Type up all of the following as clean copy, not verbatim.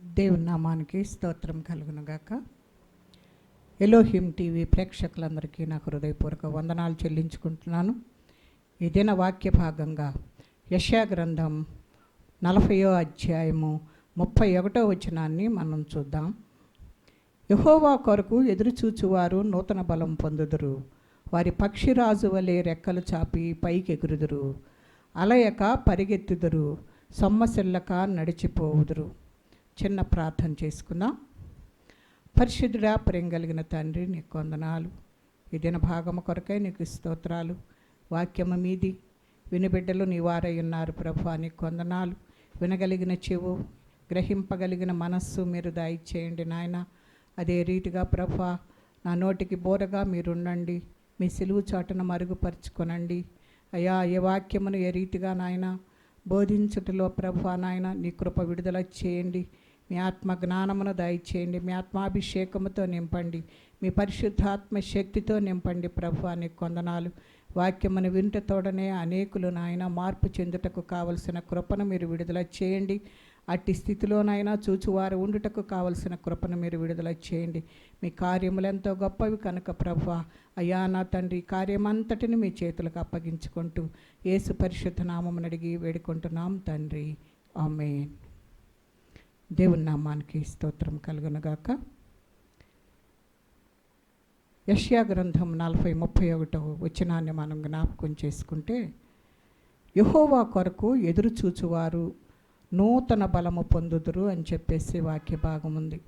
దేవుని నామానికి స్తోత్రం కలుగునుగాక. ఎలోహిం టీవీ ప్రేక్షకులందరికీ నా హృదయపూర్వక వందనాలు చెల్లించుకుంటున్నాను. ఈ దిన వాక్య భాగంగా యెషయా గ్రంథం 40వ అధ్యాయము 31వ వచనాన్ని మనం చూద్దాం. యెహోవా కొరకు ఎదురుచూచువారు నూతన బలం పొందుదురు, వారి పక్షిరాజు వలె రెక్కలు చాపి పైకెగురుదురు, అలయక పరిగెత్తుదురు, సొమ్మసిల్లక నడిచిపోవుదురు. చిన్న ప్రార్థన చేసుకుందాం. పరిశుద్ధుడా, ప్రేమ కలిగిన తండ్రి, నీకు వందనాలు. ఈ దిన భాగము కొరకై నీకు స్తోత్రాలు. వాక్యము మీది వినిబిడ్డలు నీ వారై ఉన్నారు ప్రభువా, నీకు వందనాలు. వినగలిగిన చెవు, గ్రహింపగలిగిన మనస్సు మీరు దయచేయండి నాయన. అదే రీతిగా ప్రభువా, నా నోటికి బోరగా మీరుండండి, మీ సిలువు చాటును మరుగుపరుచుకొనండి అయ్యా. ఏ వాక్యమును ఏ రీతిగా నాయన బోధించుటలో ప్రభువా నాయన నీ కృప విడుదల చేయండి. మీ ఆత్మ జ్ఞానమును దయచేయండి, మీ ఆత్మాభిషేకముతో నింపండి, మీ పరిశుద్ధాత్మ శక్తితో నింపండి ప్రభువా, నీకు వందనాలు. వాక్యమును వింటతోడనే అనేకులు నాయన మార్పు చెందుటకు కావలసిన కృపను మీరు విడుదల చేయండి. అట్టి స్థితిలోనైనా చూచువారు ఉండుటకు కావలసిన కృపను మీరు విడుదల చేయండి. మీ కార్యములు ఎంతో గొప్పవి కనుక ప్రభువా అయ్యా నా తండ్రి, కార్యమంతటిని మీ చేతులకు అప్పగించుకుంటూ యేసు పరిశుద్ధ నామమును అడిగి వేడుకుంటున్నాం తండ్రి, ఆమేన్. దేవుని నామానికి స్తోత్రం కలుగునుగాక. యెషయా గ్రంథం 40:31 వచనాన్ని మనం జ్ఞాపకం చేసుకుంటే, యెహోవా కొరకు ఎదురు చూచువారు నూతన బలము పొందుదురు అని చెప్పేసి వాక్య భాగం ఉంది.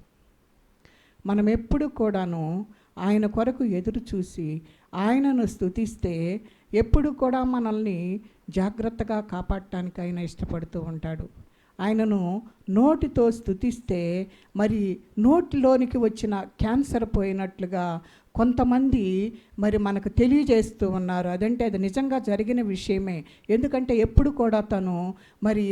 మనం ఎప్పుడు కూడాను ఆయన కొరకు ఎదురు చూసి ఆయనను స్తుతిస్తే ఎప్పుడు కూడా మనల్ని జాగ్రత్తగా కాపాడటానికి ఆయన ఇష్టపడుతూ ఉంటాడు. ఆయనను నోటితో స్తుతిస్తే మరి నోటిలోనికి వచ్చిన క్యాన్సర్ పోయినట్లుగా కొంతమంది మరి మనకు తెలియజేస్తూ ఉన్నారు. అదంటే అది నిజంగా జరిగిన విషయమే. ఎందుకంటే ఎప్పుడు కూడా తను మరి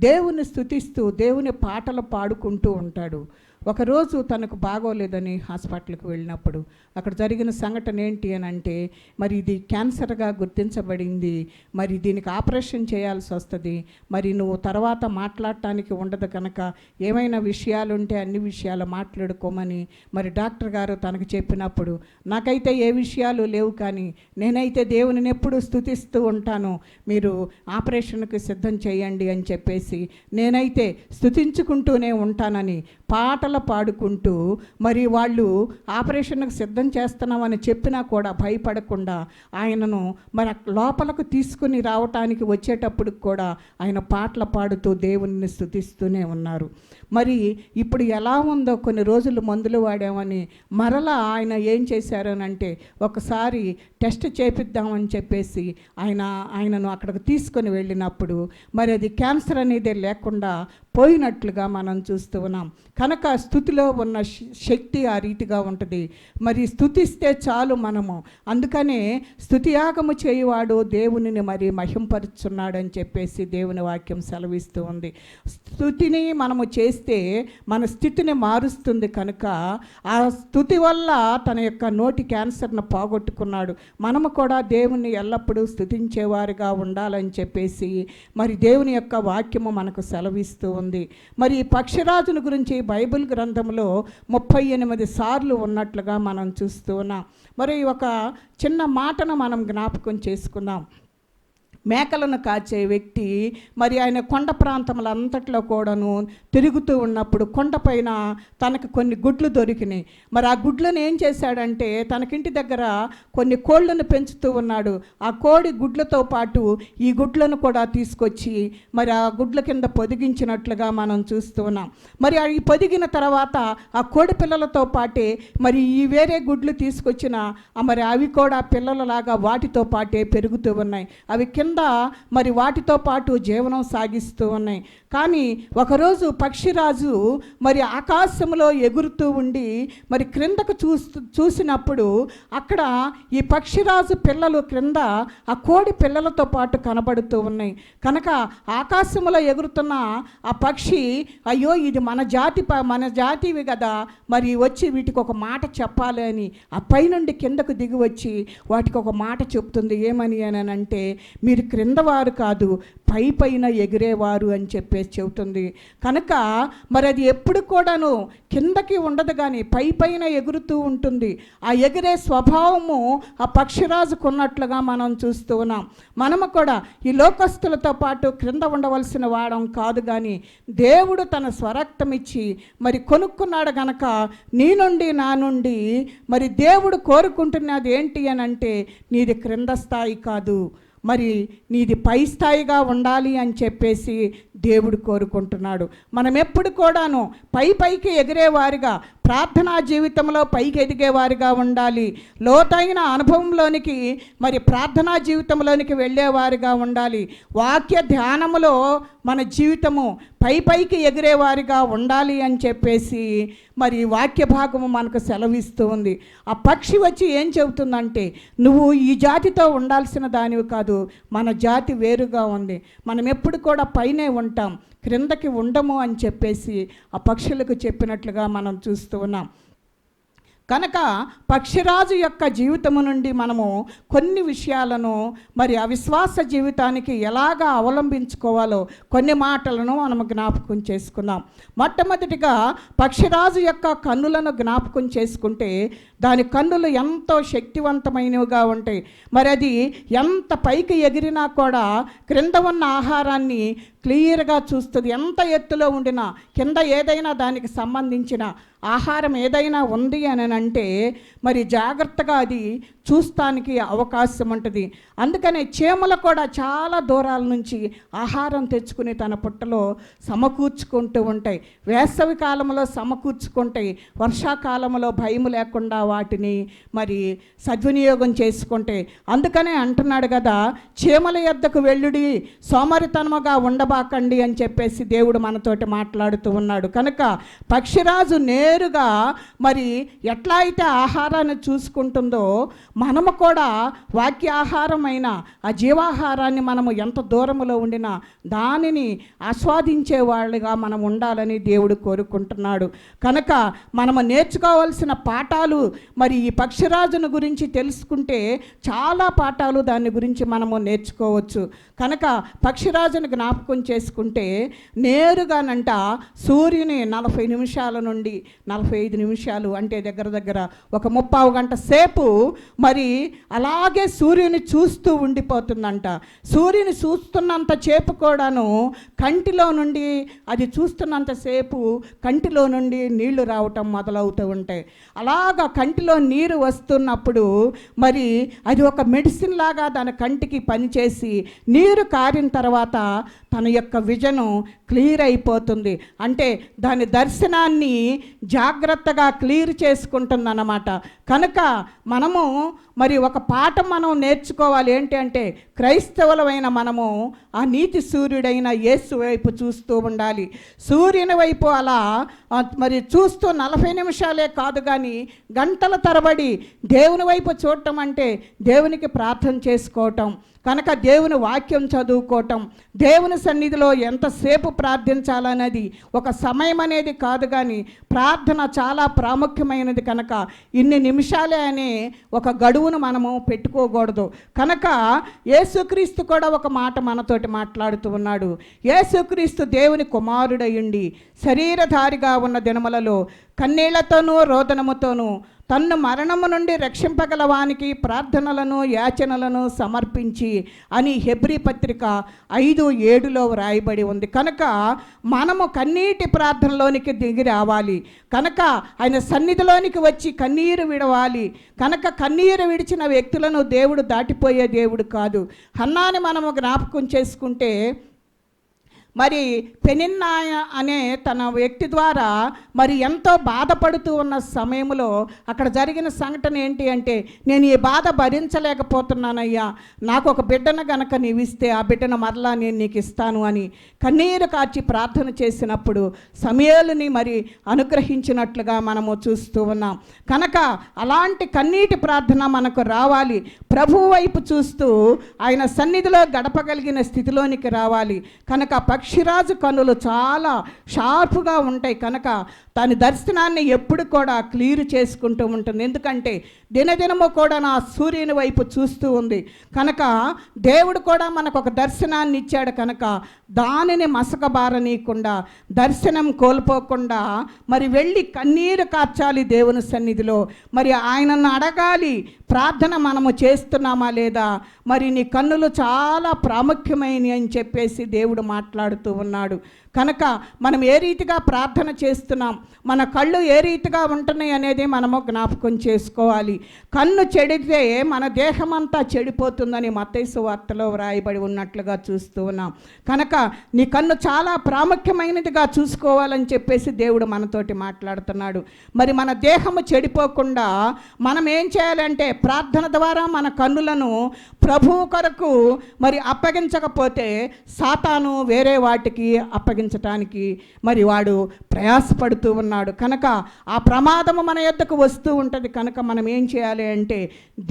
దేవుని స్తుతిస్తూ దేవుని పాటలు పాడుకుంటూ ఉంటాడు. ఒకరోజు తనకు బాగోలేదని హాస్పిటల్కి వెళ్ళినప్పుడు అక్కడ జరిగిన సంఘటన ఏంటి అని అంటే, మరి ఇది క్యాన్సర్గా గుర్తించబడింది, మరి దీనికి ఆపరేషన్ చేయాల్సి వస్తుంది, మరి నువ్వు తర్వాత మాట్లాడటానికి ఉండదు కనుక ఏమైనా విషయాలుంటే అన్ని విషయాలు మాట్లాడుకోమని మరి డాక్టర్ గారు తనకు చెప్పినప్పుడు, నాకైతే ఏ విషయాలు లేవు, కానీ నేనైతే దేవునిని ఎప్పుడు స్తుతిస్తూ ఉంటాను, మీరు ఆపరేషన్కి సిద్ధం చేయండి అని చెప్పేసి నేనైతే స్తుతించుకుంటూనే ఉంటానని పాటలు పాడుకుంటూ మరి వాళ్ళు ఆపరేషన్కి సిద్ధం చేస్తున్నామని చెప్పినా కూడా భయపడకుండా ఆయనను మరి లోపలకు తీసుకుని రావటానికి వచ్చేటప్పుడు కూడా ఆయన పాటలు పాడుతూ దేవుని స్తుతిస్తూనే ఉన్నారు. మరి ఇప్పుడు ఎలా ఉందో, కొన్ని రోజులు మందులు వాడామని మరలా ఆయన ఏం చేశారనంటే ఒకసారి టెస్ట్ చేపిద్దామని చెప్పేసి ఆయనను అక్కడికి తీసుకొని వెళ్ళినప్పుడు మరి అది క్యాన్సర్ అనేది లేకుండా పోయినట్లుగా మనం చూస్తూ ఉన్నాం. కనుక స్థుతిలో ఉన్న శక్తి ఆ రీతిగా ఉంటుంది. మరి స్తుతిస్తే చాలు మనము. అందుకనే స్తుతియాగము చేయువాడు దేవునిని మరి మహింపరుచున్నాడని చెప్పేసి దేవుని వాక్యం సెలవిస్తూ ఉంది. స్తుతిని మనము చేస్తే మన స్థితిని మారుస్తుంది. కనుక ఆ స్తుతి వల్ల తన యొక్క నోటి క్యాన్సర్ను పోగొట్టుకున్నాడు. మనము కూడా దేవుని ఎల్లప్పుడూ స్తుతించేవారుగా ఉండాలని చెప్పేసి మరి దేవుని యొక్క వాక్యము మనకు సెలవిస్తూ ఉంది. మరి పక్షిరాజుని గురించి బైబిల్ గ్రంథంలో 38 సార్లు ఉన్నట్లుగా మనం చూస్తూ ఉన్నాం. మరి ఒక చిన్న మాటను మనం జ్ఞాపకం చేసుకుందాం. మేకలను కాచే వ్యక్తి మరి ఆయన కొండ ప్రాంతముల అంతట్లో కూడాను తిరుగుతూ ఉన్నప్పుడు కొండపైన తనకు కొన్ని గుడ్లు దొరికినాయి. మరి ఆ గుడ్లను ఏం చేశాడంటే తనకింటి దగ్గర కొన్ని కోళ్ళను పెంచుతూ ఉన్నాడు. ఆ కోడి గుడ్లతో పాటు ఈ గుడ్లను కూడా తీసుకొచ్చి మరి ఆ గుడ్ల కింద పొదిగించినట్లుగా మనం చూస్తూ ఉన్నాం. మరి అవి పొదిగిన తర్వాత ఆ కోడి పిల్లలతో పాటే మరి ఈ వేరే గుడ్లు తీసుకొచ్చిన మరి అవి కూడా పిల్లలలాగా వాటితో పాటే పెరుగుతూ ఉన్నాయి. అవి కింద మరి వాటితో పాటు జీవనం సాగిస్తూ ఉన్నాయి. కానీ ఒకరోజు పక్షిరాజు మరి ఆకాశంలో ఎగురుతూ ఉండి మరి క్రిందకు చూసినప్పుడు అక్కడ ఈ పక్షిరాజు పిల్లలు క్రింద ఆ కోడి పిల్లలతో పాటు కనబడుతూ ఉన్నాయి. కనుక ఆకాశంలో ఎగురుతున్న ఆ పక్షి, అయ్యో ఇది మన జాతివి కదా, మరి వచ్చి వీటికి ఒక మాట చెప్పాలి అని ఆ పైనుండి కిందకు దిగి వచ్చి వాటికి ఒక మాట చెప్తుంది. ఏమని అని అంటే, మీరు క్రిందవారు కాదు పైన ఎగిరేవారు అని చెప్పేసి అనేసి చెబుతుంది. కనుక మరి అది ఎప్పుడు కూడాను కిందకి ఉండదు, కానీ పైన ఎగురుతూ ఉంటుంది. ఆ ఎగిరే స్వభావము ఆ పక్షిరాజుకు ఉన్నట్లుగా మనం చూస్తూ ఉన్నాం. మనము కూడా ఈ లోకస్తులతో పాటు క్రింద ఉండవలసిన వాడం కాదు, కానీ దేవుడు తన స్వరక్తం ఇచ్చి మరి కొనుక్కున్నాడు గనక నీ నుండి నా నుండి మరి దేవుడు కోరుకుంటున్నది ఏంటి అని అంటే నీది క్రింద స్థాయి కాదు, మరి నీది పై స్థాయిగా ఉండాలి అని చెప్పేసి దేవుడు కోరుకుంటున్నాడు. మనం ఎప్పుడు కూడాను పైకి ఎగిరేవారిగా, ప్రార్థనా జీవితంలో పైకి ఎదిగేవారిగా ఉండాలి. లోతైన అనుభవంలోనికి మరి ప్రార్థనా జీవితంలోనికి వెళ్ళేవారిగా ఉండాలి. వాక్య ధ్యానములో మన జీవితము పైకి ఎగిరేవారిగా ఉండాలి అని చెప్పేసి మరి వాక్య భాగము మనకు సెలవిస్తూ ఉంది. ఆ పక్షి వచ్చి ఏం చెబుతుందంటే, నువ్వు ఈ జాతితో ఉండాల్సిన దానివి కాదు, మన జాతి వేరుగా ఉంది, మనం ఎప్పుడు కూడా పైనే ఉంటాం, క్రిందకి ఉండము అని చెప్పేసి ఆ పక్షులకు చెప్పినట్లుగా మనం చూస్తూ ఉన్నాం. కనుక పక్షిరాజు యొక్క జీవితము నుండి మనము కొన్ని విషయాలను మరి అవిశ్వాస జీవితానికి ఎలాగా అవలంబించుకోవాలో కొన్ని మాటలను మనము జ్ఞాపకం చేసుకుందాం. మొట్టమొదటిగా పక్షిరాజు యొక్క కన్నులను జ్ఞాపకం చేసుకుంటే దాని కన్నులు ఎంతో శక్తివంతమైనవిగా ఉంటాయి. మరి అది ఎంత పైకి ఎగిరినా కూడా క్రింద ఉన్న ఆహారాన్ని క్లియర్గా చూస్తుంది. ఎంత ఎత్తులో ఉండినా కింద ఏదైనా దానికి సంబంధించిన ఆహారం ఏదైనా ఉంది అని అంటే మరి జాగ్రత్తగా అది చూస్తానికి అవకాశం ఉంటుంది. అందుకనే చీమలు కూడా చాలా దూరాల నుంచి ఆహారం తెచ్చుకుని తన పుట్టలో సమకూర్చుకుంటూ ఉంటాయి. వేసవి కాలంలో సమకూర్చుకుంటాయి, వర్షాకాలంలో భయం లేకుండా వాటిని మరి సద్వినియోగం చేసుకుంటాయి. అందుకనే అంటున్నాడు కదా, చీమల యొద్దకు వెళ్ళుడి, సోమరితనముగా ఉండబాకండి అని చెప్పేసి దేవుడు మనతోటి మాట్లాడుతూ ఉన్నాడు. కనుక పక్షిరాజు నేరుగా మరి ఎట్లా అయితే ఆహారాన్ని చూసుకుంటుందో మనము కూడా వాక్యాహారమైన ఆ జీవాహారాన్ని మనము ఎంత దూరములో ఉండినా దానిని ఆస్వాదించే వాళ్ళుగా మనం ఉండాలని దేవుడు కోరుకుంటున్నాడు. కనుక మనము నేర్చుకోవాల్సిన పాఠాలు మరి ఈ పక్షిరాజును గురించి తెలుసుకుంటే చాలా పాఠాలు దాని గురించి మనము నేర్చుకోవచ్చు. కనుక పక్షిరాజును జ్ఞాపకం చేసుకుంటే నేరుగానంట సూర్యుని 40 నిమిషాల నుండి 45 నిమిషాలు అంటే దగ్గర ఒక 30 గంట సేపు మరి అలాగే సూర్యుని చూస్తూ ఉండిపోతుందంట. సూర్యుని చూస్తున్నంత సేపు కూడాను కంటిలో నుండి అది చూస్తున్నంతసేపు కంటిలో నుండి నీళ్లు రావటం మొదలవుతూ ఉంటాయి. అలాగా కంటిలో నీరు వస్తున్నప్పుడు మరి అది ఒక మెడిసిన్ లాగా దాని కంటికి పనిచేసి నీరు కారిన తర్వాత తన యొక్క విజను క్లియర్ అయిపోతుంది. అంటే దాని దర్శనాన్ని జాగ్రత్తగా క్లియర్ చేసుకుంటుంది అన్నమాట. కనుక మనము మరి ఒక పాఠం మనం నేర్చుకోవాలి. ఏంటి అంటే క్రైస్తవులమైన మనము ఆ నీతి సూర్యుడైన యేసు వైపు చూస్తూ ఉండాలి. సూర్యుని వైపు అలా మరి చూస్తూ 40 నిమిషాలే కాదు, కానీ గంటల తరబడి దేవుని వైపు చూడటం అంటే దేవునికి ప్రార్థన చేసుకోవటం, కనుక దేవుని వాక్యం చదువుకోవటం, దేవుని సన్నిధిలో ఎంతసేపు ప్రార్థించాలనేది ఒక సమయం అనేది కాదు, కానీ ప్రార్థన చాలా ప్రాముఖ్యమైనది. కనుక ఇన్ని నిమిషాలే అనే ఒక గడువును మనము పెట్టుకోకూడదు. కనుక యేసుక్రీస్తు కూడా ఒక మాట మనతోటి మాట్లాడుతూ ఉన్నాడు. యేసుక్రీస్తు దేవుని కుమారుడయుండి శరీరధారిగా ఉన్న దినములలో కన్నీళ్లతోనూ రోదనముతోనూ తన్ను మరణము నుండి రక్షింపగలవానికి ప్రార్థనలను యాచనలను సమర్పించి అని హెబ్రీ పత్రిక 5:7 వ్రాయబడి ఉంది. కనుక మనము కన్నీటి ప్రార్థనలోనికి దిగి రావాలి. కనుక ఆయన సన్నిధిలోనికి వచ్చి కన్నీరు విడవాలి. కనుక కన్నీరు విడిచిన వ్యక్తులను దేవుడు దాటిపోయే దేవుడు కాదు. హన్నాని మనము జ్ఞాపకం చేసుకుంటే మరి పెనిన్నాయ అనే తన వ్యక్తి ద్వారా మరి ఎంతో బాధపడుతూ ఉన్న సమయంలో అక్కడ జరిగిన సంఘటన ఏంటి అంటే, నేను ఈ బాధ భరించలేకపోతున్నానయ్యా, నాకు ఒక బిడ్డను గనక నీవిస్తే ఆ బిడ్డను మరలా నేను నీకు ఇస్తాను అని కన్నీరు కార్చి ప్రార్థన చేసినప్పుడు సమూయేలుని మరి అనుగ్రహించినట్లుగా మనము చూస్తూ ఉన్నాం. కనుక అలాంటి కన్నీటి ప్రార్థన మనకు రావాలి. ప్రభువు వైపు చూస్తూ ఆయన సన్నిధిలో గడపగలిగిన స్థితిలోనికి రావాలి. కనుక పక్షిరాజు కన్నులు చాలా షార్ప్గా ఉంటాయి కనుక తన దర్శనాన్ని ఎప్పుడు కూడా క్లియర్ చేసుకుంటూ ఉంటుంది. ఎందుకంటే దినదినము కూడా నా సూర్యుని వైపు చూస్తూ ఉంది కనుక దేవుడు కూడా మనకు ఒక దర్శనాన్ని ఇచ్చాడు కనుక దానిని మసకబారనీయకుండా, దర్శనం కోల్పోకుండా మరి వెళ్ళి కన్నీరు కార్చాలి దేవుని సన్నిధిలో. మరి ఆయనను అడగాలి, ప్రార్థన మనము చేస్తున్నామా లేదా, మరి నీ కన్నులు చాలా ప్రాముఖ్యమైనవి అని చెప్పేసి దేవుడు మాట్లాడుతూ ఉన్నాడు. కనుక మనం ఏ రీతిగా ప్రార్థన చేస్తున్నాం, మన కళ్ళు ఏ రీతిగా ఉంటున్నాయి అనేది మనము జ్ఞాపకం చేసుకోవాలి. కన్ను చెడితే మన దేహమంతా చెడిపోతుందని మత్తయి సువార్తలో వ్రాయబడి ఉన్నట్లుగా చూస్తూ ఉన్నాం. కనుక నీ కన్ను చాలా ప్రాముఖ్యమైనదిగా చూసుకోవాలని చెప్పేసి దేవుడు మనతోటి మాట్లాడుతున్నాడు. మరి మన దేహము చెడిపోకుండా మనం ఏం చేయాలంటే ప్రార్థన ద్వారా మన కన్నులను ప్రభువు కొరకు మరి అప్పగించకపోతే సాతాను వేరే వాటికి అప్పగించటానికి మరి వాడు ప్రయాసపడుతూ ఉన్నాడు. కనుక ఆ ప్రమాదము మన యొద్దకు వస్తూ ఉంటుంది. కనుక మనం ఏం చేయాలి అంటే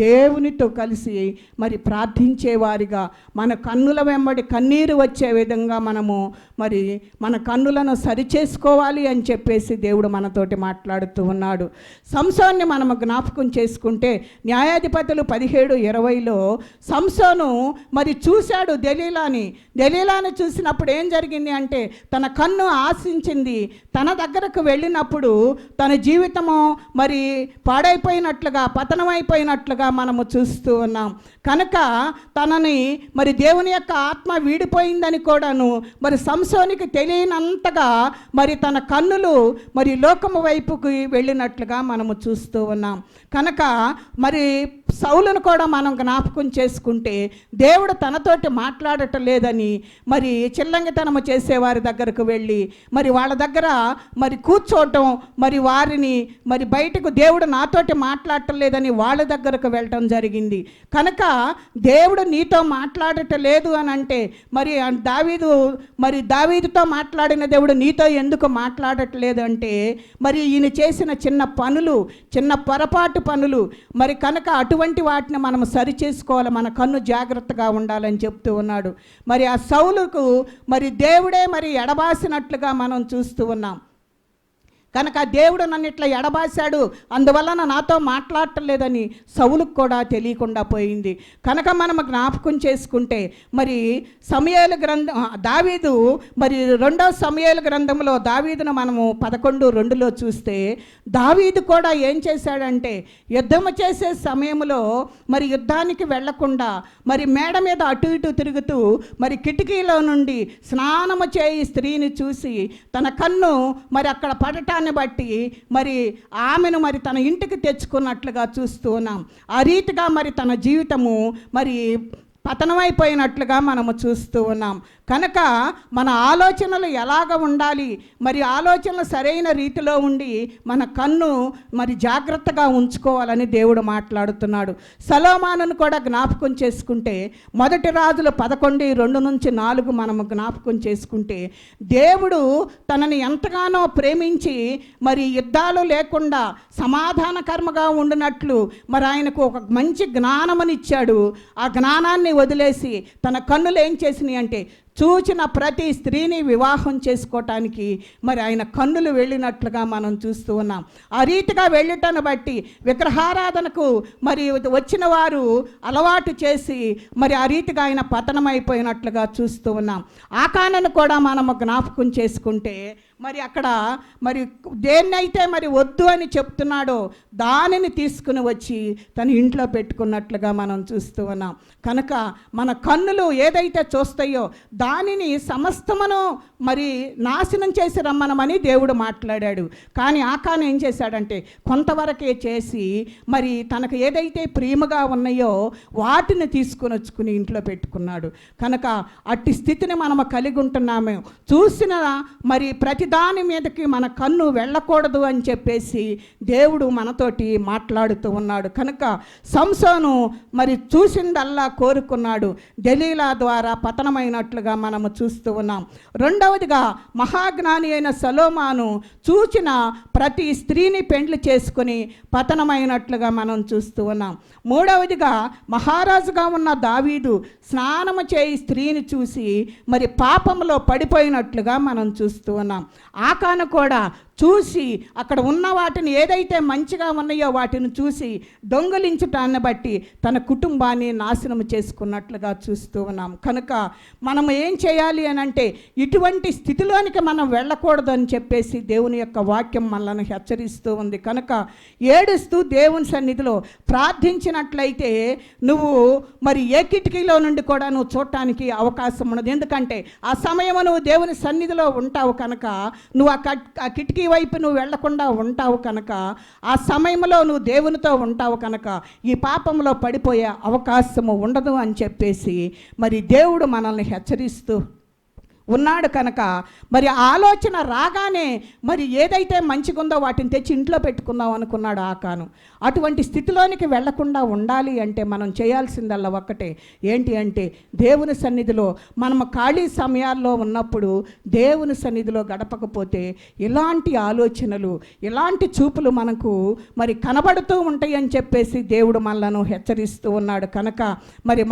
దేవునితో కలిసి మరి ప్రార్థించేవారిగా, మన కన్నుల వెంబడి కన్నీరు వచ్చే విధంగా మనము మరి మన కన్నులను సరిచేసుకోవాలి అని చెప్పేసి దేవుడు మనతోటి మాట్లాడుతూ ఉన్నాడు. సంసోన్ని మనము జ్ఞాపకం చేసుకుంటే న్యాయాధిపతులు 17:20లో సంసోను మరి చూశాడు దెలీలాని చూసినప్పుడు ఏం జరిగింది అంటే తన కన్ను ఆశించింది. తన దగ్గరకు వెళ్ళినప్పుడు తన జీవితము మరి పాడైపోయినట్లుగా, పతనమైపోయినట్లుగా మనము చూస్తూ ఉన్నాం. కనుక తనని మరి దేవుని యొక్క ఆత్మ వీడిపోయిందని కూడాను మరి సంసోనికి తెలియనంతగా మరి తన కన్నులు మరి లోకము వైపుకి వెళ్ళినట్లుగా మనము చూస్తూ ఉన్నాం. కనుక మరి సౌలును కూడా మనం జ్ఞాపకం చేసుకుంటే దేవుడు తనతోటి మాట్లాడటం లేదని మరి చిల్లంగితనము చేసేవారి దగ్గరకు వెళ్ళి మరి వాళ్ళ దగ్గర మరి కూర్చోవటం, మరి వారిని మరి బయటకు దేవుడు నాతోటి మాట్లాడటం లేదని వాళ్ళ దగ్గరకు వెళ్ళటం జరిగింది. కనుక దేవుడు నీతో మాట్లాడటం లేదు అని అంటే మరి దావీదుతో మాట్లాడిన దేవుడు నీతో ఎందుకు మాట్లాడట్లేదు అంటే మరి ఈయన చేసిన చిన్న పొరపాటు పనులు మరి కనుక అటువంటి వాటిని మనం సరి చేసుకోవాలి, మన కన్ను జాగ్రత్తగా ఉండాలని చెప్తూ ఉన్నాడు. మరి ఆ సౌలుకు మరి దేవుడే మరి ఎడబాసినట్లుగా మనం చూస్తూ ఉన్నాం. కనుక దేవుడు నన్ను ఇట్లా ఎడబాశాడు, అందువలన నాతో మాట్లాడటం లేదని సౌలుకు కూడా తెలియకుండా పోయింది. కనుక మనం జ్ఞాపకం చేసుకుంటే మరి సమూయేలు గ్రంథం దావీదు మరి 2వ సమూయేలు గ్రంథంలో దావీదును మనము 11:2లో చూస్తే దావీదు కూడా ఏం చేశాడంటే యుద్ధము చేసే సమయంలో మరి యుద్ధానికి వెళ్లకుండా మరి మేడ మీద అటు ఇటు తిరుగుతూ మరి కిటికీలో నుండి స్నానము చేయి స్త్రీని చూసి తన కన్ను మరి అక్కడ పడటాన్ని బట్టి మరి ఆమెను మరి తన ఇంటికి తెచ్చుకున్నట్లుగా చూస్తూ ఉన్నాం. ఆ రీతిగా మరి తన జీవితము మరి పతనమైపోయినట్లుగా మనము చూస్తూ ఉన్నాం. కనుక మన ఆలోచనలు ఎలాగ ఉండాలి, మరి ఆలోచనలు సరైన రీతిలో ఉండి మన కన్ను మరి జాగ్రత్తగా ఉంచుకోవాలని దేవుడు మాట్లాడుతున్నాడు. సొలొమోనును కూడా జ్ఞాపకం చేసుకుంటే 1 రాజులు 11:2-4 మనము జ్ఞాపకం చేసుకుంటే దేవుడు తనని ఎంతగానో ప్రేమించి మరి యుద్ధాలు లేకుండా సమాధానకరంగా ఉండినట్లు మరి ఆయనకు ఒక మంచి జ్ఞానమునిచ్చాడు. ఆ జ్ఞానాన్ని వదిలేసి తన కన్నులు ఏం చేసినాయి అంటే చూచిన ప్రతి స్త్రీని వివాహం చేసుకోవటానికి మరి ఆయన కన్నులు వెళ్ళినట్లుగా మనం చూస్తూ ఉన్నాం. ఆ రీతిగా వెళ్ళటాన్ని బట్టి విగ్రహారాధనకు మరి వచ్చిన వారు అలవాటు చేసి మరి ఆ రీతిగా ఆయన పతనమైపోయినట్లుగా చూస్తూ ఉన్నాం. ఆకానను కూడా మనము జ్ఞాపకం చేసుకుంటే మరి అక్కడ మరి దేన్నైతే మరి వద్దు అని చెప్తున్నాడో దానిని తీసుకుని వచ్చి తన ఇంట్లో పెట్టుకున్నట్లుగా మనం చూస్తూ ఉన్నాం. కనుక మన కన్నులు ఏదైతే చూస్తాయో దానిని సమస్తమును మరి నాశనం చేసి రమ్మనమని దేవుడు మాట్లాడాడు. కానీ ఆకాను ఏం చేశాడంటే కొంతవరకే చేసి మరి తనకు ఏదైతే ప్రియముగా ఉన్నాయో వాటిని తీసుకుని వచ్చుకుని ఇంట్లో పెట్టుకున్నాడు. కనుక అట్టి స్థితిని మనము కలిగి ఉంటున్నాము. చూసిన మరి ప్రతి దాని మీదకి మన కన్ను వెళ్ళకూడదు అని చెప్పేసి దేవుడు మనతోటి మాట్లాడుతూ ఉన్నాడు. కనుక సంసోను మరి చూసిందల్లా కోరుకున్నాడు. దెలీలా ద్వారా పతనమైనట్లుగా మనము చూస్తూ ఉన్నాం. రెండవదిగా మహాజ్ఞాని అయిన సొలొమోను చూచిన ప్రతి స్త్రీని పెండ్లి చేసుకుని పతనమైనట్లుగా మనం చూస్తూ ఉన్నాం. మూడవదిగా మహారాజుగా ఉన్న దావీదు స్నానము చేయి స్త్రీని చూసి మరి పాపంలో పడిపోయినట్లుగా మనం చూస్తూ ఉన్నాం. ఆకాను కూడా చూసి అక్కడ ఉన్న వాటిని ఏదైతే మంచిగా ఉన్నాయో వాటిని చూసి దొంగలించటాన్ని బట్టి తన కుటుంబాన్ని నాశనం చేసుకున్నట్లుగా చూస్తూ ఉన్నాం. కనుక మనం ఏం చేయాలి అని అంటే ఇటువంటి స్థితిలోనికి మనం వెళ్ళకూడదని చెప్పేసి దేవుని యొక్క వాక్యం మనల్ని హెచ్చరిస్తూ ఉంది. కనుక ఏడుస్తూ దేవుని సన్నిధిలో ప్రార్థించినట్లయితే నువ్వు మరి ఏ కిటికీలో నుండి కూడా నువ్వు చూడటానికి అవకాశం ఉండదు. ఎందుకంటే ఆ సమయం నువ్వు దేవుని సన్నిధిలో ఉంటావు కనుక నువ్వు ఆ కిటికీ వైపు నువ్వు వెళ్లకుండా ఉంటావు కనుక ఆ సమయంలో నువ్వు దేవునితో ఉంటావు కనుక ఈ పాపంలో పడిపోయే అవకాశము ఉండదు అని చెప్పేసి మరి దేవుడు మనల్ని హెచ్చరిస్తూ ఉన్నాడు. కనుక మరి ఆలోచన రాగానే మరి ఏదైతే మంచిగుందో వాటిని తెచ్చి ఇంట్లో పెట్టుకుందాం అనుకున్నాడు ఆకాను. అటువంటి స్థితిలోనికి వెళ్లకుండా ఉండాలి అంటే మనం చేయాల్సిందల్లా ఒక్కటే, ఏంటి అంటే దేవుని సన్నిధిలో మనం ఖాళీ సమయాల్లో ఉన్నప్పుడు దేవుని సన్నిధిలో గడపకపోతే ఇలాంటి ఆలోచనలు ఇలాంటి చూపులు మనకు మరి కనబడుతూ ఉంటాయి అని చెప్పేసి దేవుడు మనలను హెచ్చరిస్తూ ఉన్నాడు. కనుక మరి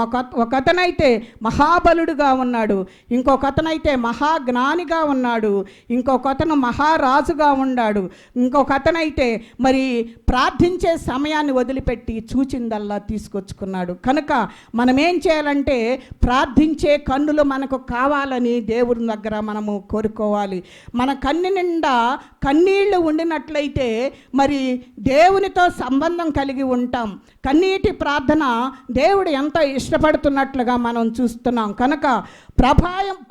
ఒకతనైతే మహాబలుడుగా ఉన్నాడు, ఇంకొకతనైతే మహాజ్ఞానిగా ఉన్నాడు, ఇంకొకతను మహారాజుగా ఉన్నాడు, ఇంకొకతనైతే మరి ప్రార్థించే సమయాన్ని వదిలిపెట్టి చూచిందల్లా తీసుకొచ్చుకున్నాడు. కనుక మనం ఏం చేయాలంటే ప్రార్థించే కన్నులు మనకు కావాలని దేవుడి దగ్గర మనము కోరుకోవాలి. మన కన్ను నిండా కన్నీళ్లు ఉండినట్లయితే మరి దేవునితో సంబంధం కలిగి ఉంటాం. కన్నీటి ప్రార్థన దేవుడు ఎంతో ఇష్టపడుతున్నట్లుగా మనం చూస్తున్నాం. కనుక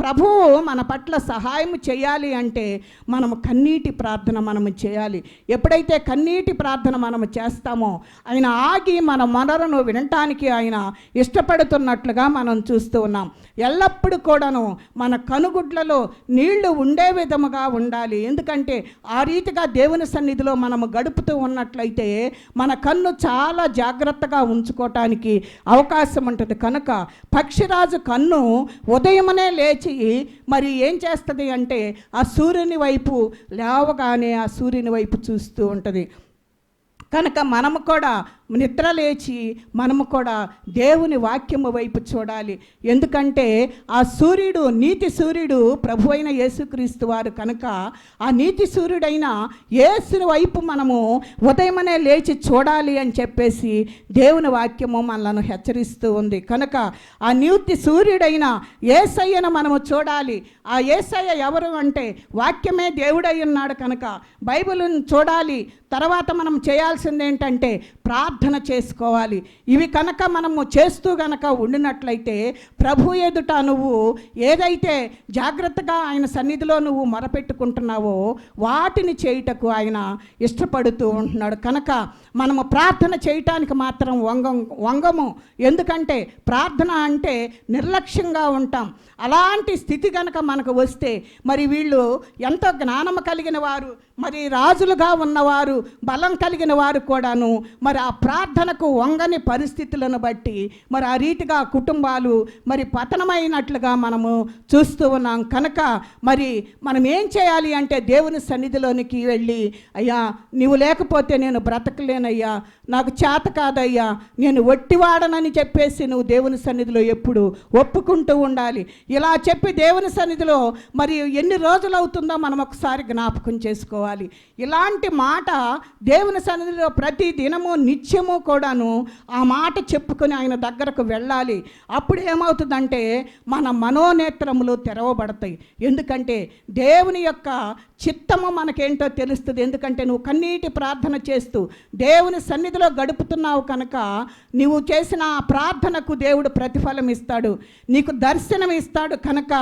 ప్రభువు మన పట్ల సహాయం చేయాలి అంటే మనము కన్నీటి ప్రార్థన మనము చేయాలి. ఎప్పుడైతే కన్నీటి ప్రార్థన మనము చేస్తామో ఆయన ఆగి మన మొరను వినటానికి ఆయన ఇష్టపడుతున్నట్లుగా మనం చూస్తూ ఉన్నాం. ఎల్లప్పుడూ కూడాను మన కనుగుడ్లలో నీళ్లు ఉండే విధముగా ఉండాలి. ఎందుకంటే ఆ రీతిగా దేవుని సన్నిధిలో మనము గడుపుతూ ఉన్నట్లయితే మన కన్ను చాలా జాగ్రత్తగా ఉంచుకోవటానికి అవకాశం ఉంటుంది. కనుక పక్షిరాజు కన్ను ఉదయమనే లేచి మరి ఏం చేస్తుంది అంటే ఆ సూర్యుని వైపు లేవగానే ఆ సూర్యుని వైపు చూస్తూ ఉంటుంది. కనుక మనము కూడా నిద్ర లేచి మనము కూడా దేవుని వాక్యము వైపు చూడాలి. ఎందుకంటే ఆ సూర్యుడు నీతి సూర్యుడు ప్రభు అయిన యేసుక్రీస్తు వారు కనుక ఆ నీతి సూర్యుడైన యేసుని వైపు మనము ఉదయమనే లేచి చూడాలి అని చెప్పేసి దేవుని వాక్యము మనలను హెచ్చరిస్తూ ఉంది. కనుక ఆ నీతి సూర్యుడైన యేసయ్యను మనము చూడాలి. ఆ యేసయ్య ఎవరు అంటే వాక్యమే దేవుడై ఉన్నాడు కనుక బైబిల్ని చూడాలి. తర్వాత మనం చేయాల్సింది ఏంటంటే ప్రార్థన చేసుకోవాలి. ఇవి కనుక మనము చేస్తూ కనుక ఉండినట్లయితే ప్రభు ఎదుట నువ్వు ఏదైతే జాగ్రత్తగా ఆయన సన్నిధిలో నువ్వు మొరపెట్టుకుంటున్నావో వాటిని చేయుటకు ఆయన ఇష్టపడుతూ ఉంటున్నాడు. కనుక మనము ప్రార్థన చేయటానికి మాత్రం వంగము. ఎందుకంటే ప్రార్థన అంటే నిర్లక్ష్యంగా ఉంటాం. అలాంటి స్థితి కనుక మనకు వస్తే మరి వీళ్ళు ఎంతో జ్ఞానము కలిగిన వారు, మరి రాజులుగా ఉన్నవారు, బలం కలిగిన వారు కూడాను మరి ఆ ప్రార్థనకు వంగని పరిస్థితులను బట్టి మరి ఆ రీతిగా కుటుంబాలు మరి పతనమైనట్లుగా మనము చూస్తూ ఉన్నాం. కనుక మరి మనం ఏం చేయాలి అంటే దేవుని సన్నిధిలోనికి వెళ్ళి, అయ్యా నీవు లేకపోతే నేను బ్రతకలేనయ్యా, నాకు చేత కాదయ్యా, నేను ఒట్టివాడనని చెప్పేసి నువ్వు దేవుని సన్నిధిలో ఎప్పుడు ఒప్పుకుంటూ ఉండాలి. ఇలా చెప్పి దేవుని సన్నిధిలో మరి ఎన్ని రోజులు అవుతుందో మనం ఒకసారి జ్ఞాపకం చేసుకోవాలి. ఇలాంటి మాట దేవుని సన్నిధిలో ప్రతి దినము నిత్యము కూడాను ఆ మాట చెప్పుకొని ఆయన దగ్గరకు వెళ్ళాలి. అప్పుడు ఏమవుతుందంటే మన మనోనేత్రములు తెరవబడతాయి. ఎందుకంటే దేవుని యొక్క చిత్తము మనకేంటో తెలుస్తుంది. ఎందుకంటే నువ్వు కన్నీటి ప్రార్థన చేస్తూ దేవుని సన్నిధిలో గడుపుతున్నావు కనుక నువ్వు చేసిన ఆ ప్రార్థనకు దేవుడు ప్రతిఫలం ఇస్తాడు, నీకు దర్శనం ఇస్తాడు. కనుక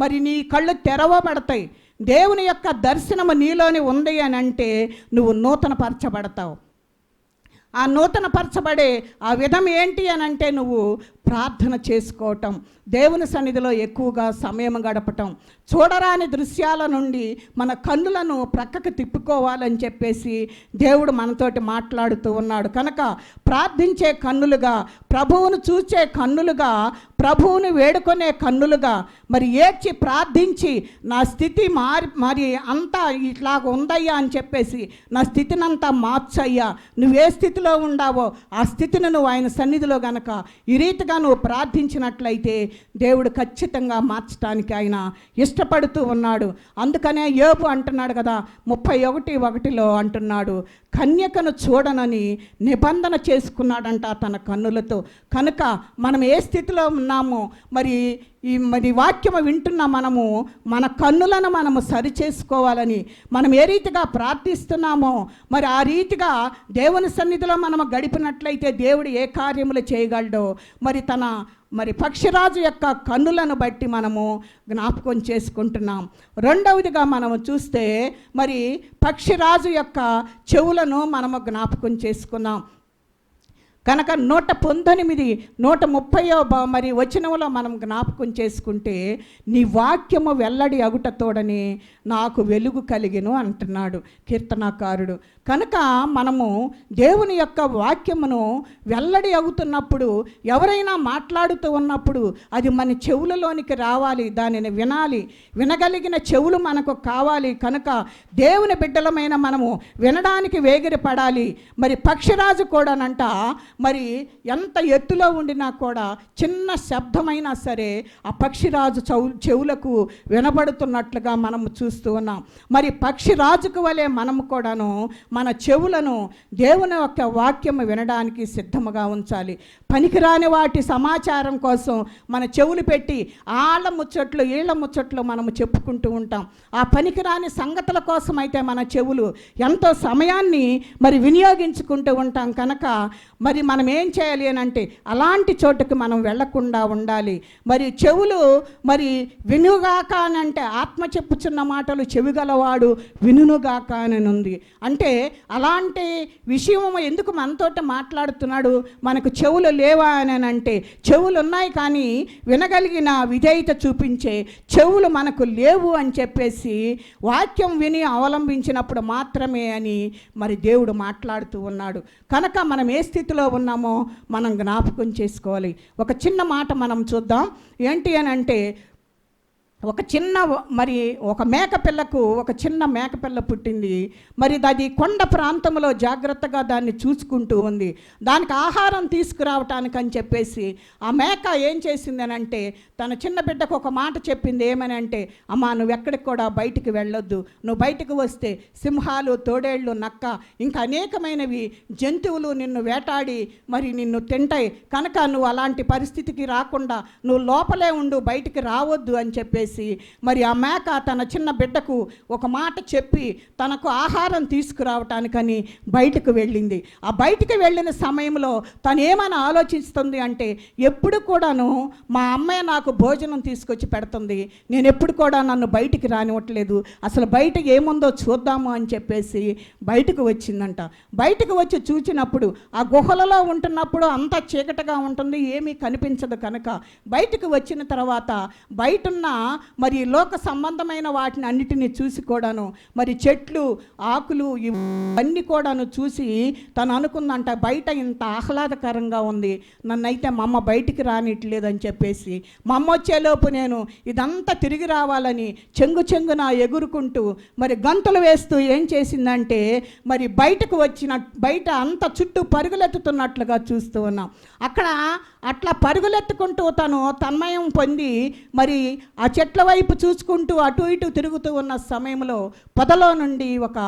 మరి నీ కళ్ళు తెరవబడతాయి. దేవుని యొక్క దర్శనము నీలోని ఉంది అని అంటే నువ్వు నూతనపరచబడతావు. ఆ నూతన పరచబడే ఆ విధం ఏంటి అని అంటే నువ్వు ప్రార్థన చేసుకోవటం, దేవుని సన్నిధిలో ఎక్కువగా సమయం గడపటం, చూడరాని దృశ్యాల నుండి మన కన్నులను ప్రక్కకు తిప్పుకోవాలని చెప్పేసి దేవుడు మనతోటి మాట్లాడుతూ ఉన్నాడు. కనుక ప్రార్థించే కన్నులుగా, ప్రభువును చూచే కన్నులుగా, ప్రభువుని వేడుకొనే కన్నులుగా, మరి ఏడ్చి ప్రార్థించి నా స్థితి మరి అంతా ఇట్లాగ ఉందయ్యా అని చెప్పేసి నా స్థితినంతా మార్చయ్యా, నువ్వే స్థితిలో ఉండావో ఆ స్థితిని నువ్వు ఆయన సన్నిధిలో గనక ఈ రీతిగా నువ్వు ప్రార్థించినట్లయితే దేవుడు ఖచ్చితంగా మార్చడానికి ఆయన ఇష్టపడుతూ ఉన్నాడు. అందుకనే యోబు అంటున్నాడు కదా, 31:1 అంటున్నాడు, కన్యకను చూడనని నిబంధన చేసుకున్నాడంట తన కన్నులతో. కనుక మనం ఏ స్థితిలో ఉన్నామో మరి వాక్యము వింటున్న మనము మన కన్నులను మనము సరిచేసుకోవాలని, మనం ఏ రీతిగా ప్రార్థిస్తున్నామో మరి ఆ రీతిగా దేవుని సన్నిధిలో మనము గడిపినట్లయితే దేవుడు ఏ కార్యములు చేయగలడో మరి పక్షిరాజు యొక్క కన్నులను బట్టి మనము జ్ఞాపకం చేసుకుంటున్నాం. రెండవదిగా మనము చూస్తే మరి పక్షిరాజు యొక్క చెవులను మనము జ్ఞాపకం చేసుకున్నాం. కనుక 119, 130 మరి వచనంలో మనం జ్ఞాపకం చేసుకుంటే, నీ వాక్యము వెల్లడి అగుట తోడని నాకు వెలుగు కలిగెను అంటున్నాడు కీర్తనాకారుడు. కనుక మనము దేవుని యొక్క వాక్యమును వెల్లడి అవుతున్నప్పుడు, ఎవరైనా మాట్లాడుతూ ఉన్నప్పుడు అది మన చెవులలోనికి రావాలి, దానిని వినాలి, వినగలిగిన చెవులు మనకు కావాలి. కనుక దేవుని బిడ్డలమైన మనము వినడానికి వేగిరపడాలి. మరి పక్షిరాజు కూడానంట మరి ఎంత ఎత్తులో ఉండినా కూడా చిన్న శబ్దమైనా సరే ఆ పక్షిరాజు చెవులకు వినబడుతున్నట్లుగా మనము చూస్తూ ఉన్నాం. మరి పక్షిరాజుకు వలె మనము కూడాను మన చెవులను దేవుని యొక్క వాక్యము వినడానికి సిద్ధముగా ఉంచాలి. పనికిరాని వాటి సమాచారం కోసం మన చెవులు పెట్టి ఆళ్ళ ముచ్చట్లు ఈళ్ళ ముచ్చట్లు మనము చెప్పుకుంటూ ఉంటాం. ఆ పనికిరాని సంగతుల కోసం అయితే మన చెవులు ఎంతో సమయాన్ని మరి వినియోగించుకుంటూ ఉంటాం. కనుక మరి మనం ఏం చేయాలి అని అంటే అలాంటి చోటుకు మనం వెళ్లకుండా ఉండాలి. మరి చెవులు మరి వినుగాక అని అంటే ఆత్మ చెప్పుచున్న మాటలు చెవిగలవాడు వినుగాక అని ఉంది. అంటే అలాంటి విషయం ఎందుకు మనతోటి మాట్లాడుతున్నాడు? మనకు చెవులు లేవా అని అంటే చెవులు ఉన్నాయి, కానీ వినగలిగిన విధేయత చూపించే చెవులు మనకు లేవు అని చెప్పేసి వాక్యం విని అవలంబించినప్పుడు మాత్రమే అని మరి దేవుడు మాట్లాడుతూ ఉన్నాడు. కనుక మనం ఏ స్థితిలో ఉన్నామో మనం జ్ఞాపకం చేసుకోవాలి. ఒక చిన్న మాట మనం చూద్దాం. ఏంటి అని అంటే ఒక మేకపిల్లకు ఒక చిన్న మేకపిల్ల పుట్టింది. మరి అది కొండ ప్రాంతంలో జాగ్రత్తగా దాన్ని చూసుకుంటూ ఉంది. దానికి ఆహారం తీసుకురావటానికి అని చెప్పేసి ఆ మేక ఏం చేసింది అని అంటే తన చిన్న బిడ్డకు ఒక మాట చెప్పింది. ఏమని అంటే, అమ్మా నువ్వు ఎక్కడికి కూడా బయటికి వెళ్ళొద్దు, నువ్వు బయటకు వస్తే సింహాలు, తోడేళ్ళు, నక్క ఇంకా అనేకమైనవి జంతువులు నిన్ను వేటాడి మరి నిన్ను తింటాయి. కనుక నువ్వు అలాంటి పరిస్థితికి రాకుండా నువ్వు లోపలే ఉండు, బయటికి రావద్దు అని చెప్పేసి మరి ఆ మేక తన చిన్న బిడ్డకు ఒక మాట చెప్పి తనకు ఆహారం తీసుకురావటానికని బయటకు వెళ్ళింది. ఆ బయటికి వెళ్ళిన సమయంలో తను ఏమని ఆలోచిస్తుంది అంటే, ఎప్పుడు కూడాను మా అమ్మాయి నాకు భోజనం తీసుకొచ్చి పెడుతుంది, నేను ఎప్పుడు కూడా నన్ను బయటికి రానివ్వట్లేదు, అసలు బయట ఏముందో చూద్దాము అని చెప్పేసి బయటకు వచ్చిందంట. బయటకు వచ్చి చూచినప్పుడు ఆ గుహలలో ఉంటున్నప్పుడు అంతా చీకటిగా ఉంటుంది, ఏమీ కనిపించదు. కనుక బయటకు వచ్చిన తర్వాత బయటున్న మరి లోక సంబంధమైన వాటిని అన్నిటినీ చూసి కూడాను మరి చెట్లు, ఆకులు ఇవన్నీ కూడాను చూసి తను అనుకుందంట, బయట ఇంత ఆహ్లాదకరంగా ఉంది, నన్నైతే మా అమ్మ బయటికి రానిట్లేదని చెప్పేసి మా అమ్మ వచ్చేలోపు నేను ఇదంతా తిరిగి రావాలని చెంగున ఎగురుకుంటూ మరి గంతులు వేస్తూ ఏం చేసిందంటే మరి బయటకు బయట అంత చుట్టూ పరుగులెత్తుతున్నట్లుగా చూస్తూ ఉన్నాం. అక్కడ అట్లా పరుగులెత్తుకుంటూ తను తన్మయం పొంది మరి ఆ చెట్ల వైపు చూసుకుంటూ అటు ఇటు తిరుగుతూ ఉన్న సమయంలో పొదలో నుండి ఒక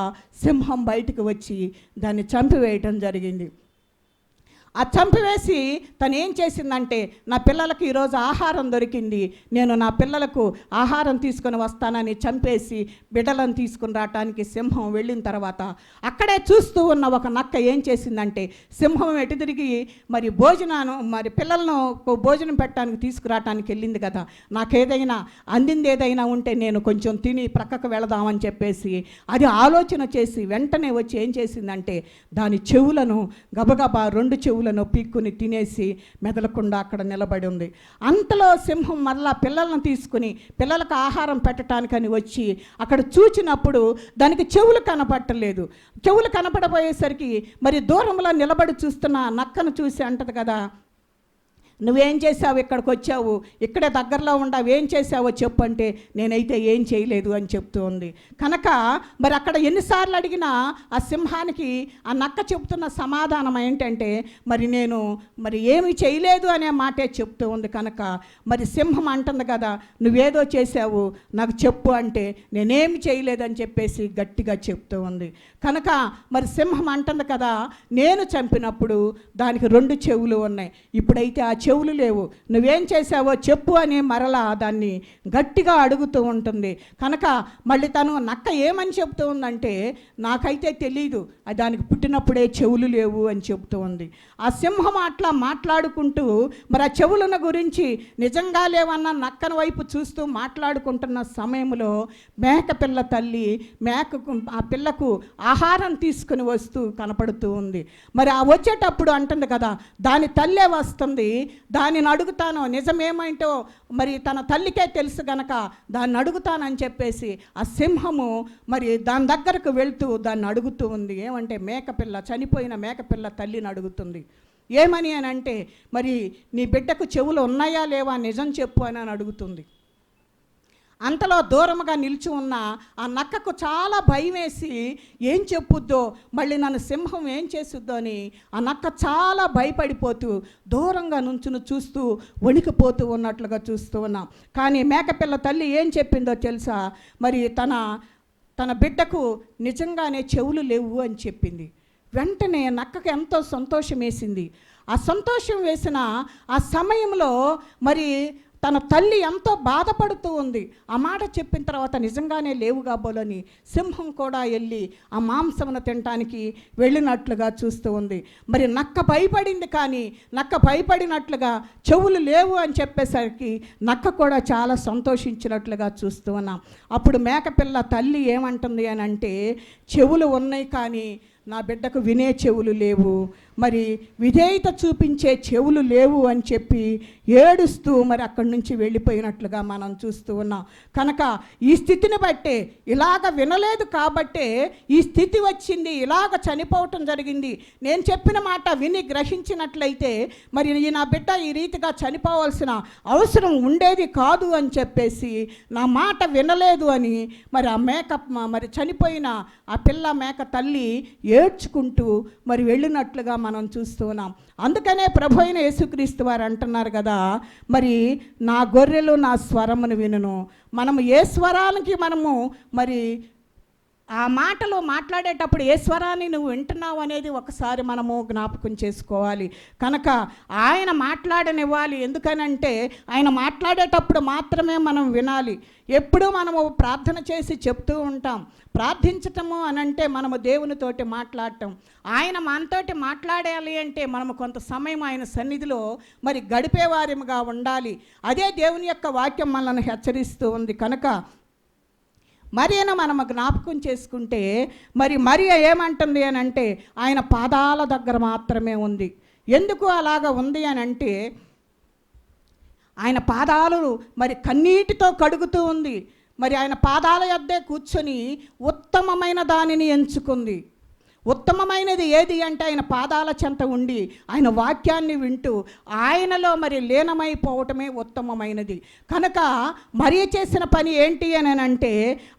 సింహం బయటకు వచ్చి దాన్ని చంపివేయటం జరిగింది. ఆ చంపివేసి తను ఏం చేసిందంటే, నా పిల్లలకు ఈరోజు ఆహారం దొరికింది, నేను నా పిల్లలకు ఆహారం తీసుకొని వస్తానని చంపేసి బిడ్డలను తీసుకుని రావటానికి సింహం వెళ్ళిన తర్వాత అక్కడే చూస్తూ ఉన్న ఒక నక్క ఏం చేసిందంటే, సింహం ఎటు తిరిగి మరి మరి పిల్లలను భోజనం పెట్టడానికి తీసుకురావటానికి వెళ్ళింది కదా, నాకేదైనా అందింది ఏదైనా ఉంటే నేను కొంచెం తిని ప్రక్కకు వెళదామని చెప్పేసి అది ఆలోచన చేసి వెంటనే వచ్చి ఏం చేసిందంటే, దాని చెవులను గబగబా 2 చెవులను పీక్కుని తినేసి మెదలకుండా అక్కడ నిలబడి ఉంది. అంతలో సింహం మరలా పిల్లలను తీసుకుని పిల్లలకు ఆహారం పెట్టడానికని వచ్చి అక్కడ చూచినప్పుడు దానికి చెవులు కనపడలేదు. చెవులు కనపడబోయేసరికి మరి దూరంలో నిలబడి చూస్తున్న నక్కను చూసి అంటది కదా, నువ్వేం చేసావు, ఇక్కడికి వచ్చావు, ఇక్కడే దగ్గరలో ఉండవు, ఏం చేసావో చెప్పు అంటే, నేనైతే ఏం చేయలేదు అని చెప్తూ ఉంది. కనుక మరి అక్కడ ఎన్నిసార్లు అడిగినా ఆ సింహానికి ఆ నక్క చెప్తున్న సమాధానం ఏంటంటే, నేను ఏమి చేయలేదు అనే మాటే చెప్తూ ఉంది. కనుక మరి సింహం అంటుంది కదా, నువ్వేదో చేసావు నాకు చెప్పు అంటే, నేనేమి చేయలేదని చెప్పేసి గట్టిగా చెప్తూ ఉంది. కనుక మరి సింహం అంటుంది కదా, నేను చంపినప్పుడు దానికి 2 చెవులు ఉన్నాయి, ఇప్పుడైతే ఆ చెవులు లేవు, నువ్వేం చేసావో చెప్పు అని మరలా దాన్ని గట్టిగా అడుగుతూ ఉంటుంది. కనుక మళ్ళీ తను నక్క ఏమని చెప్తూ ఉందంటే, నాకైతే తెలీదు, దానికి పుట్టినప్పుడే చెవులు లేవు అని చెప్తూ ఉంది. ఆ సింహం అట్లా మాట్లాడుకుంటూ మరి ఆ చెవులను గురించి నిజంగా లేవన్న నక్కన వైపు చూస్తూ మాట్లాడుకుంటున్న సమయంలో మేకపిల్ల తల్లి ఆ పిల్లకు ఆహారం తీసుకుని వస్తూ కనపడుతూ ఉంది. మరి ఆ వచ్చేటప్పుడు అంటుంది కదా, దాని తల్లే వస్తుంది, దానిని అడుగుతాను, నిజమేమైంటో మరి తన తల్లికే తెలుసు గనక దాన్ని అడుగుతానని చెప్పేసి ఆ సింహము మరి దాని దగ్గరకు వెళ్తూ దాన్ని అడుగుతూ ఉంది. ఏమంటే మేకపిల్ల, చనిపోయిన మేకపిల్ల తల్లిని అడుగుతుంది. ఏమని అని అంటే, మరి నీ బిడ్డకు చెవులు ఉన్నాయా లేవా నిజం చెప్పు అని అడుగుతుంది. అంతలో దూరముగా నిలిచి ఉన్న ఆ నక్కకు చాలా భయం వేసి ఏం చెప్పుద్దో, మళ్ళీ నన్ను సింహం ఏం చేస్తుందో అని ఆ నక్క చాలా భయపడిపోతూ దూరంగా నుంచుని చూస్తూ వణికిపోతూ ఉన్నట్లుగా చూస్తూ ఉన్నాం. కానీ మేకపిల్ల తల్లి ఏం చెప్పిందో తెలుసా, మరి తన బిడ్డకు నిజంగానే చెవులు లేవు అని చెప్పింది. వెంటనే నక్కకు ఎంతో సంతోషం వేసింది. ఆ సంతోషం వేసిన ఆ సమయంలో మరి తన తల్లి ఎంతో బాధపడుతూ ఉంది. ఆ మాట చెప్పిన తర్వాత నిజంగానే లేవు కాబోలని సింహం కూడా వెళ్ళి ఆ మాంసమును తినటానికి వెళ్ళినట్లుగా చూస్తూ ఉంది. మరి నక్క భయపడింది, కానీ నక్క భయపడినట్లుగా చెవులు లేవు అని చెప్పేసరికి నక్క కూడా చాలా సంతోషించినట్లుగా చూస్తూ ఉన్నాం. అప్పుడు మేకపిల్ల తల్లి ఏమంటుంది అని అంటే, చెవులు ఉన్నాయి కానీ నా బిడ్డకు వినే చెవులు లేవు, మరి విధేయత చూపించే చెవులు లేవు అని చెప్పి ఏడుస్తూ మరి అక్కడి నుంచి వెళ్ళిపోయినట్లుగా మనం చూస్తూ ఉన్నాం. కనుక ఈ స్థితిని బట్టే, ఇలాగ వినలేదు కాబట్టే ఈ స్థితి వచ్చింది, ఇలాగ చనిపోవటం జరిగింది. నేను చెప్పిన మాట విని గ్రహించినట్లయితే మరి నా బిడ్డ ఈ రీతిగా చనిపోవాల్సిన అవసరం ఉండేది కాదు అని చెప్పేసి నా మాట వినలేదు అని మరి ఆ మరి చనిపోయిన ఆ పిల్ల మేక తల్లి ఏడ్చుకుంటూ మరి వెళ్ళినట్లుగా మనం చూస్తూ ఉన్నాం. అందుకనే ప్రభు అయిన యేసుక్రీస్తు వారు అంటున్నారు కదా, మరి నా గొర్రెలు నా స్వరమును వినును. మనము ఏ స్వరానికి మనము మరి ఆ మాటలు మాట్లాడేటప్పుడు ఏ స్వరాన్ని నువ్వు వింటున్నావు అనేది ఒకసారి మనము జ్ఞాపకం చేసుకోవాలి. కనుక ఆయన మాట్లాడనివ్వాలి. ఎందుకనంటే ఆయన మాట్లాడేటప్పుడు మాత్రమే మనం వినాలి. ఎప్పుడూ మనము ప్రార్థన చేసి చెప్తూ ఉంటాం. ప్రార్థించటము అనంటే మనము దేవునితోటి మాట్లాడటం. ఆయన మనతోటి మాట్లాడాలి అంటే మనము కొంత సమయం ఆయన సన్నిధిలో మరి గడిపేవారిగా ఉండాలి. అదే దేవుని యొక్క వాక్యం మనల్ని హెచ్చరిస్తూ ఉంది. కనుక మరియను మనం జ్ఞాపకం చేసుకుంటే మరియ ఏమంటుంది అని అంటే, ఆయన పాదాల దగ్గర మాత్రమే ఉంది. ఎందుకు అలాగ ఉంది అని అంటే, ఆయన పాదాలు కన్నీటితో కడుగుతూ ఉంది. ఆయన పాదాల యొద్దే కూర్చొని ఉత్తమమైన దానిని ఎంచుకుంది. ఉత్తమమైనది ఏది అంటే ఆయన పాదాల చెంత ఉండి ఆయన వాక్యాన్ని వింటూ ఆయనలో లీనమైపోవటమే ఉత్తమమైనది. కనుక మరియ చేసిన పని ఏంటి అని అంటే,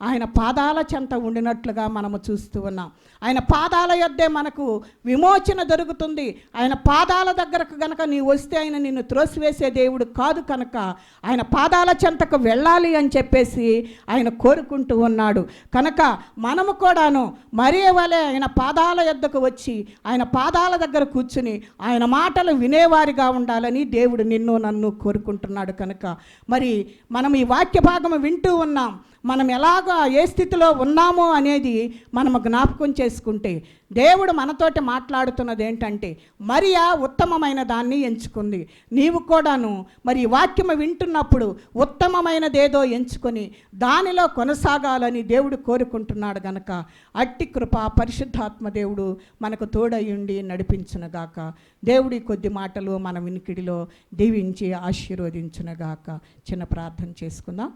ఆయన పాదాల చెంత ఉండినట్లుగా మనము చూస్తూ ఉన్నాం. ఆయన పాదాల యొద్దే మనకు విమోచన దొరుకుతుంది. ఆయన పాదాల దగ్గరకు కనుక నీ వస్తే ఆయన నిన్ను త్రోసివేసే దేవుడు కాదు. కనుక ఆయన పాదాల చెంతకు వెళ్ళాలి అని చెప్పేసి ఆయన కోరుకుంటూ ఉన్నాడు. కనుక మనము కూడాను మరియ వలె ఆయన పాదాల యొద్దకు వచ్చి ఆయన పాదాల దగ్గర కూర్చుని ఆయన మాటలు వినేవారిగా ఉండాలని దేవుడు నిన్ను నన్ను కోరుకుంటున్నాడు. కనుక మరి మనం ఈ వాక్య భాగం వింటూ ఉన్నాం. మనం ఎలాగా ఏ స్థితిలో ఉన్నామో అనేది మనము జ్ఞాపకం చేసుకుంటే దేవుడు మనతోటి మాట్లాడుతున్నది ఏంటంటే, మరియా ఉత్తమమైన దాన్ని ఎంచుకుంది. నీవు కూడాను మరి ఈ వాక్యము వింటున్నప్పుడు ఉత్తమమైనదేదో ఎంచుకొని దానిలో కొనసాగాలని దేవుడు కోరుకుంటున్నాడు. గనక అట్టి కృప పరిశుద్ధాత్మ దేవుడు మనకు తోడయుండి నడిపించునుగాక. దేవుడి కొద్ది మాటలు మన వినికిడిలో దీవించి ఆశీర్వదించునుగాక. చిన్న ప్రార్థన చేసుకుందాం.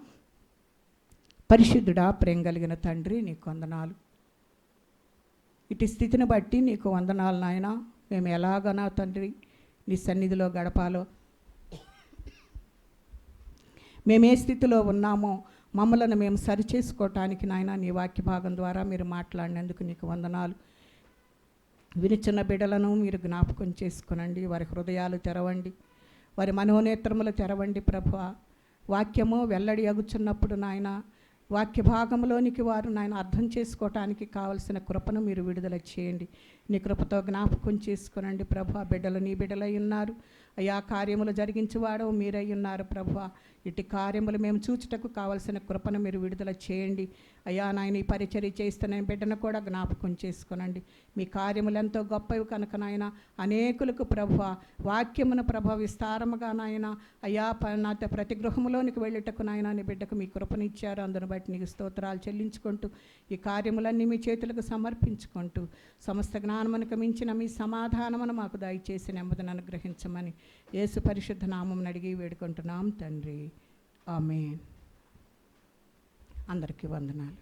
పరిశుద్ధుడా, ప్రేమ కలిగిన తండ్రి, నీకు వందనాలు. ఇటు స్థితిని బట్టి నీకు వందనాలు నాయన. మేము ఎలాగనా తండ్రి నీ సన్నిధిలో గడపాలో, మేము ఏ స్థితిలో ఉన్నామో మమ్మలను మేము సరిచేసుకోవటానికి నాయన నీ వాక్య భాగం ద్వారా మీరు మాట్లాడినందుకు నీకు వందనాలు. వినిచిన బిడ్డలను మీరు జ్ఞాపకం చేసుకునండి. వారి హృదయాలు తెరవండి, వారి మనోనేత్రములు తెరవండి ప్రభువా. వాక్యము వెల్లడి అగుచున్నప్పుడు నాయన వాక్య భాగంలోనికి వారు నాయన అర్థం చేసుకోవటానికి కావలసిన కృపను మీరు విడుదల చేయండి. నీ కృపతో జ్ఞాపకం చేసుకునండి ప్రభువా. బిడ్డలు నీ బిడ్డలై ఉన్నారు అయ్యా. కార్యములు జరిగించేవాడు మీరై ఉన్నారు ప్రభువా. ఇటు కార్యములు మేము చూచుటకు కావలసిన కృపను మీరు విడుదల చేయండి అయ్యా. నాయన ఈ పరిచర్య చేస్తున్న బిడ్డను కూడా జ్ఞాపకం చేసుకునండి. మీ కార్యములు ఎంతో గొప్పవి కనుక నాయన అనేకులకు ప్రభువా వాక్యమును ప్రభా విస్తారముగా నాయన అయ్యా నా ప్రతి గృహములోనికి వెళ్ళుటకు నాయన నీ బిడ్డకు మీ కృపనిచ్చారు. అందును బట్టి నీకు స్తోత్రాలు చెల్లించుకుంటూ ఈ కార్యములన్నీ మీ చేతులకు సమర్పించుకుంటూ సమస్త జ్ఞానమునకు మించిన మీ సమాధానమును మాకు దయచేసి నెమ్మదిని అనుగ్రహించమని యేసు పరిశుద్ధ నామమును అడిగి వేడుకుంటున్నాం తండ్రి. ఆమేన్. అందరికీ వందనాలు.